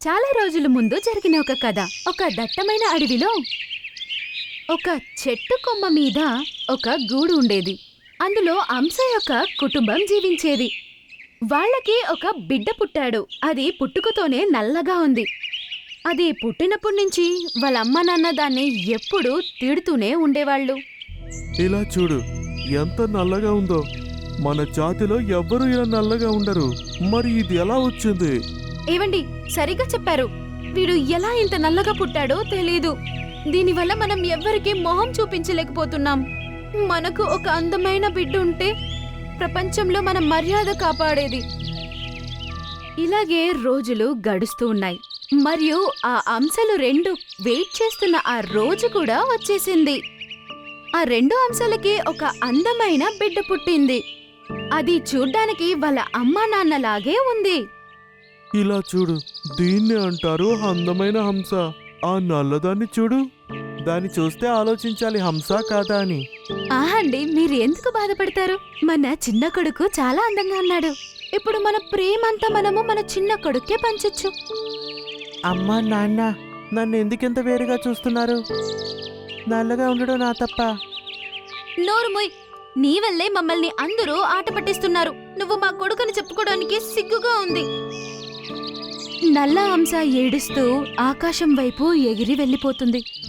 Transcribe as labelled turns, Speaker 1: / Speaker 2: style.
Speaker 1: చాలా రోజుల ముందు జరిగిన ఒక కథ. ఒక దట్టమైన అడవిలో ఒక చెట్టు కొమ్మ మీద ఒక గూడు ఉండేది. అందులో హంస యొక్క కుటుంబం జీవించేది. వాళ్ళకి ఒక బిడ్డ పుట్టాడు. అది పుట్టుకతోనే నల్లగా ఉంది. అది పుట్టినప్పటి నుంచి వాళ్ళ అమ్మ నాన్న దాన్ని ఎప్పుడూ తిడుతూనే ఉండేవాళ్ళు.
Speaker 2: ఇలా చూడు, ఎంత నల్లగా ఉందో. మన జాతిలో ఎవ్వరూ ఇలా నల్లగా ఉండరు. మరి ఇది ఎలా వచ్చింది?
Speaker 1: ఏవండి, సరిగ్గా చెప్పారు. వీడు ఎలా ఇంత నల్లగా పుట్టాడో తెలీదు. దీనివల్ల మనం ఎవ్వరికీ మొహం చూపించలేకపోతున్నాం. మనకు ఒక అందమైన బిడ్డ ఉంటే ప్రపంచంలో మన మర్యాద కాపాడేది. ఇలాగే రోజులు గడుస్తూ ఉన్నాయి. మరియు ఆ అంశాలు రెండు వెయిట్ చేస్తున్న ఆ రోజు కూడా వచ్చేసింది. ఆ రెండు అంశాలకి ఒక అందమైన బిడ్డ పుట్టింది. అది చూడ్డానికి వాళ్ళ అమ్మా నాన్నలాగే ఉంది.
Speaker 2: ఇలా చూడు, దీన్ని అంటారు అందమైన హంస. ఆ నల్లదాన్ని చూడు, దాన్ని చూస్తే ఆలోచించాలి హంస కాదా అని.
Speaker 1: ఆహండి, మీరు ఎందుకు బాధపడతారు? మన చిన్న కొడుకు చాలా అందంగా ఉన్నాడు. ఇప్పుడు మన ప్రేమంతా మనము మన చిన్న కొడుకే పంచొచ్చు.
Speaker 2: అమ్మా నాన్న, నన్ను ఎందుకింత వేరుగా చూస్తున్నారు? నల్లగా ఉండడం నా తప్ప.
Speaker 1: నోరుమోయ్, నీ వల్లే మమ్మల్ని అందరూ ఆట పట్టిస్తున్నారు. నువ్వు మా కొడుకుని చెప్పుకోవడానికి సిగ్గుగా ఉంది. నల్ల హంస ఏడుస్తూ ఆకాశం వైపు ఎగిరి వెళ్ళిపోతుంది.